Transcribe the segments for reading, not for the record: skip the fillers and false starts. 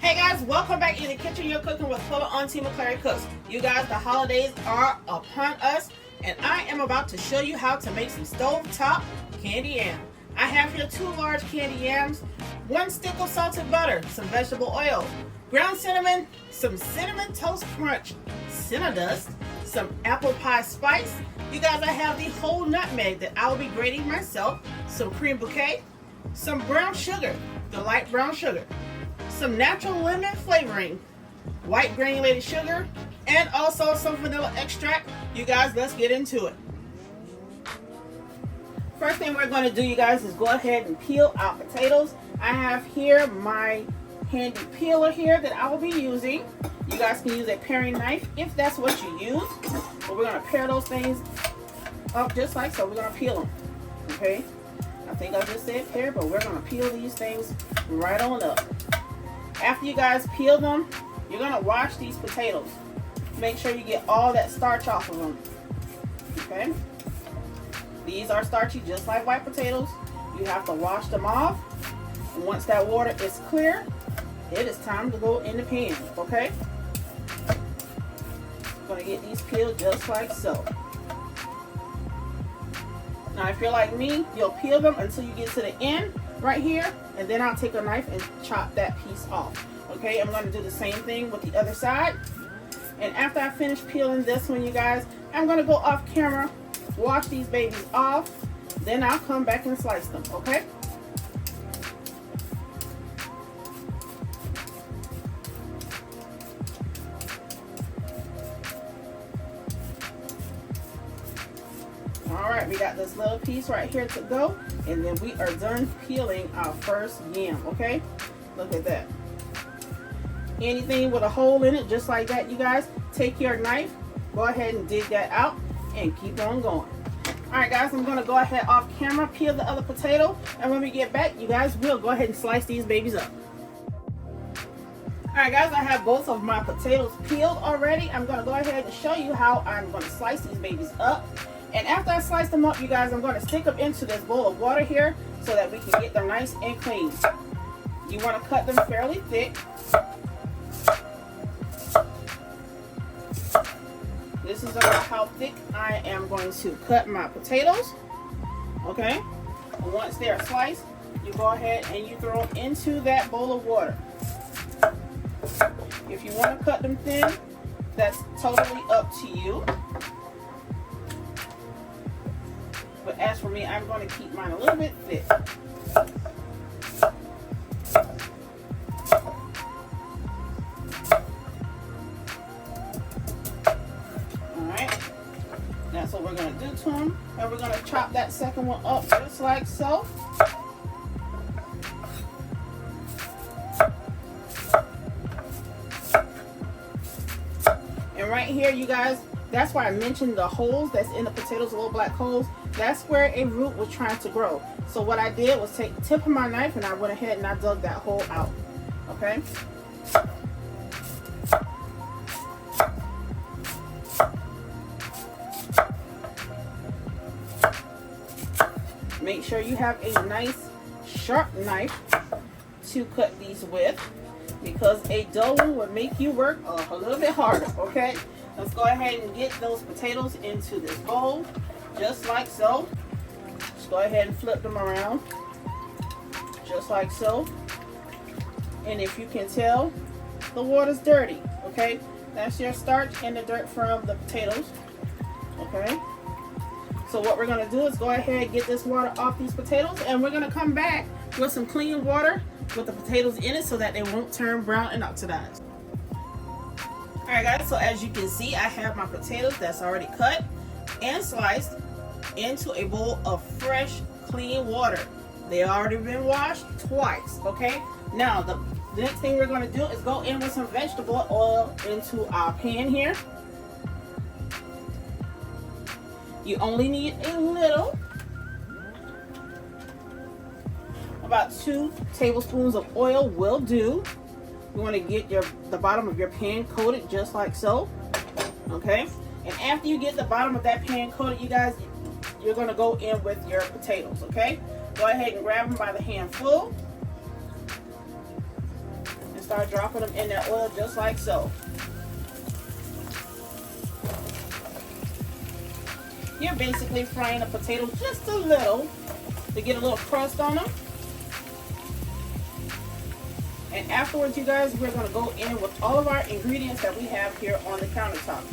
Hey guys, welcome back in the kitchen. You're cooking with Color Auntie McClary Cooks. You guys, the holidays are upon us, and I am about to show you how to make some stovetop candy yam. I have here 2 large candy yams, 1 stick of salted butter, some vegetable oil, ground cinnamon, some cinnamon toast crunch, Cinnadust, some apple pie spice. You guys, I have the whole nutmeg that I will be grating myself, some Crème Bouquet, some brown sugar, the light brown sugar, some natural lemon flavoring, white granulated sugar, and also some vanilla extract. You guys, let's get into it. First thing we're going to do, you guys, is go ahead and peel our potatoes. I have here my handy peeler here that I will be using. You guys can use a paring knife if that's what you use. But we're going to pare those things up just like so. We're going to peel them, okay? I think I just said pare, but we're going to peel these things right on up. After you guys peel them, you're going to wash these potatoes. Make sure you get all that starch off of them. Okay? These are starchy just like white potatoes. You have to wash them off. And once that water is clear, it is time to go in the pan. Okay? I'm going to get these peeled just like so. Now if you're like me, you'll peel them until you get to the end right here, and then I'll take a knife and chop that piece off. Okay, I'm going to do the same thing with the other side. And after I finish peeling this one, you guys, I'm going to go off camera, wash these babies off, then I'll come back and slice them. Okay? Alright, we got this little piece right here to go, and then we are done peeling our first yam. Okay, look at that. Anything with a hole in it, just like that, you guys, take your knife, go ahead and dig that out and keep on going. Alright guys, I'm going to go ahead off camera, peel the other potato, and when we get back, you guys, we'll go ahead and slice these babies up. Alright guys, I have both of my potatoes peeled already. I'm going to go ahead and show you how I'm going to slice these babies up. And after I slice them up, you guys, I'm going to stick them into this bowl of water here so that we can get them nice and clean. You want to cut them fairly thick. This is about how thick I am going to cut my potatoes. Okay? And once they're sliced, you go ahead and you throw them into that bowl of water. If you want to cut them thin, that's totally up to you. But as for me, I'm going to keep mine a little bit thick. Alright. That's what we're going to do to them. And we're going to chop that second one up just like so. And right here, you guys, that's why I mentioned the holes that's in the potatoes, the little black holes. That's where a root was trying to grow. So what I did was take the tip of my knife and I went ahead and I dug that hole out. Okay? Make sure you have a nice sharp knife to cut these with, because a dull one would make you work a little bit harder. Okay? Let's go ahead and get those potatoes into this bowl, just like so. Just go ahead and flip them around, just like so. And if you can tell, the water's dirty, okay? That's your starch and the dirt from the potatoes, okay? So what we're gonna do is go ahead and get this water off these potatoes, and we're gonna come back with some clean water with the potatoes in it so that they won't turn brown and oxidize. Alright guys, so as you can see, I have my potatoes that's already cut and sliced into a bowl of fresh, clean water. They already been washed twice, okay? Now, the next thing we're going to do is go in with some vegetable oil into our pan here. You only need a little. About 2 tablespoons of oil will do. You want to get the bottom of your pan coated just like so, okay? And after you get the bottom of that pan coated, you guys, you're going to go in with your potatoes, okay? Go ahead and grab them by the handful and start start dropping them in that oil just like so. You're basically frying the potatoes just a little to get a little crust on them. And afterwards, you guys, we're going to go in with all of our ingredients that we have here on the countertop.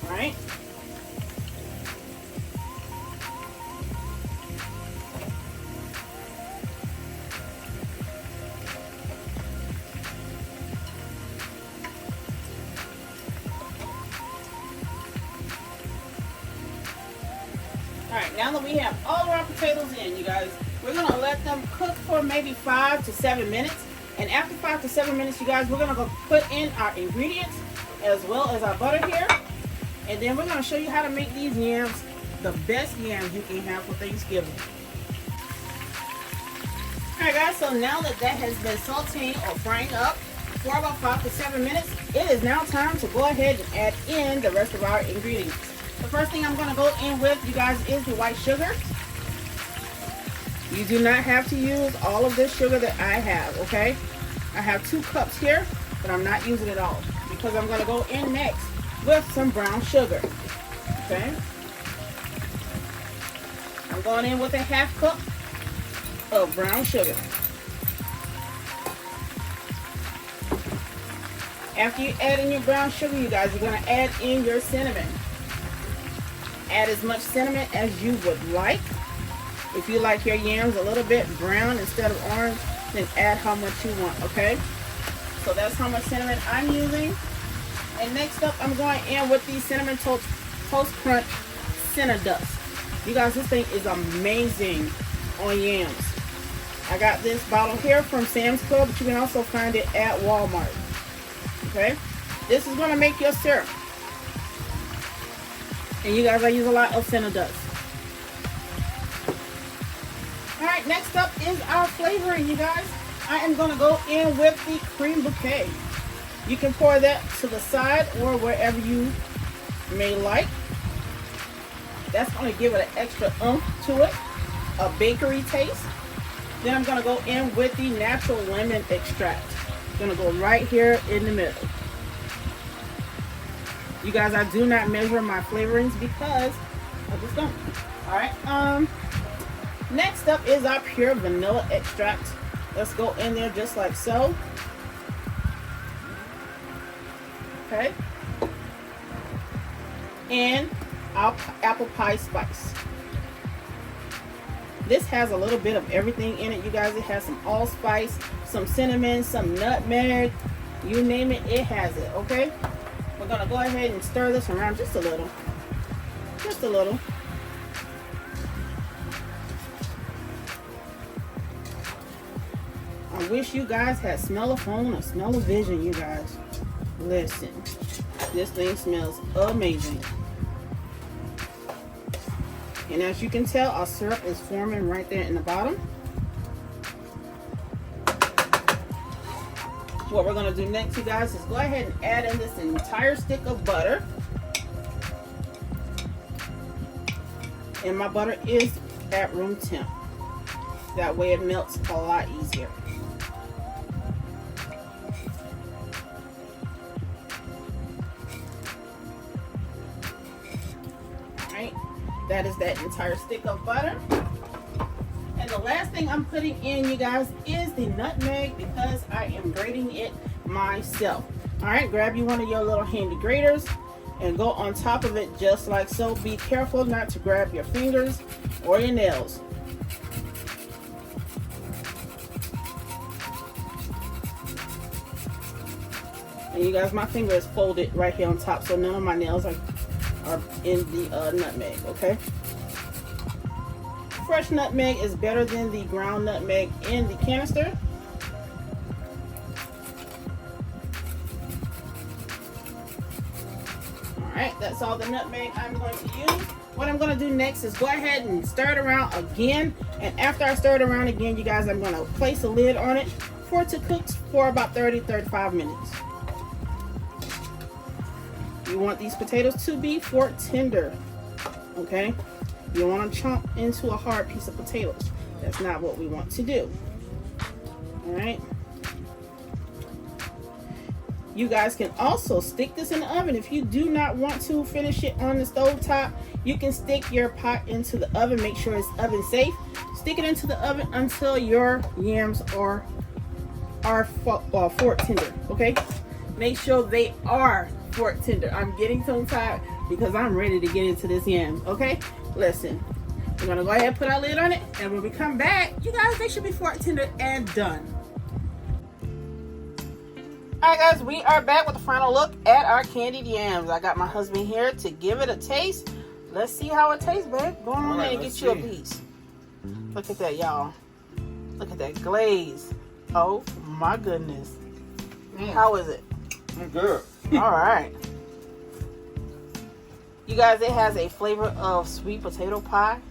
All right? Alright, now that we have all of our potatoes in, you guys, we're going to let them cook for maybe 5 to 7 minutes. And after 5 to 7 minutes, you guys, we're going to go put in our ingredients as well as our butter here. And then we're going to show you how to make these yams the best yams you can have for Thanksgiving. Alright guys, so now that that has been sauteing or frying up for about 5 to 7 minutes, it is now time to go ahead and add in the rest of our ingredients. The first thing I'm going to go in with, you guys, is the white sugar. You do not have to use all of this sugar that I have, okay? I have 2 cups here, but I'm not using it all because I'm going to go in next with some brown sugar, okay? I'm going in with a 1/2 cup of brown sugar. After you add in your brown sugar, you guys, you're going to add in your cinnamon. Add as much cinnamon as you would like. If you like your yams a little bit brown instead of orange, then add how much you want, okay? So that's how much cinnamon I'm using. And next up, I'm going in with the Cinnamon Toast Crunch Cinnadust. You guys, this thing is amazing on yams. I got this bottle here from Sam's Club, but you can also find it at Walmart, okay? This is going to make your syrup. And you guys, I use a lot of Cinnadust. Alright, next up is our flavoring, you guys. I am going to go in with the Crème Bouquet. You can pour that to the side or wherever you may like. That's going to give it an extra oomph to it, a bakery taste. Then I'm going to go in with the natural lemon extract. I'm going to go right here in the middle. You guys, I do not measure my flavorings because I just don't. Alright, next up is our pure vanilla extract. Let's go in there just like so. Okay. And our apple pie spice. This has a little bit of everything in it, you guys. It has some allspice, some cinnamon, some nutmeg. You name it, it has it, okay? We're going to go ahead and stir this around just a little. Just a little. I wish you guys had smell-o-phone or smell-o-vision, you guys. Listen, this thing smells amazing. And as you can tell, our syrup is forming right there in the bottom. What we're going to do next, you guys, is go ahead and add in this entire stick of butter. And my butter is at room temp. That way it melts a lot easier. Alright, that is that entire stick of butter. And the last thing I'm putting in, you guys, is the nutmeg because I am grating it myself. Alright, grab you one of your little handy graters and go on top of it just like so. Be careful not to grab your fingers or your nails. And you guys, my finger is folded right here on top, so none of my nails are in the nutmeg, okay? Fresh nutmeg is better than the ground nutmeg in the canister. Alright, that's all the nutmeg I'm going to use. What I'm going to do next is go ahead and stir it around again. And after I stir it around again, you guys, I'm going to place a lid on it for it to cook for about 30-35 minutes. You want these potatoes to be fork tender, okay? You don't want to chomp into a hard piece of potatoes. That's not what we want to do. All right. You guys can also stick this in the oven. If you do not want to finish it on the stove top, you can stick your pot into the oven. Make sure it's oven safe. Stick it into the oven until your yams are fork tender, okay? Make sure they are fork tender. I'm getting tongue tied because I'm ready to get into this yams, okay? Listen, we're gonna go ahead and put our lid on it, and when we come back, you guys, they should be fork tender and done. Alright guys, we are back with the final look at our candied yams. I got my husband here to give it a taste. Let's see how it tastes, babe. Go on in and get you a piece. Look at that, y'all. Look at that glaze. Oh my goodness. How is it? Good. Alright. You guys, it has a flavor of sweet potato pie,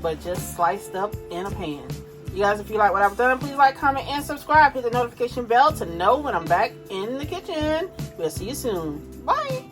but just sliced up in a pan. You guys, if you like what I've done, please like, comment, and subscribe. Hit the notification bell to know when I'm back in the kitchen. We'll see you soon. Bye.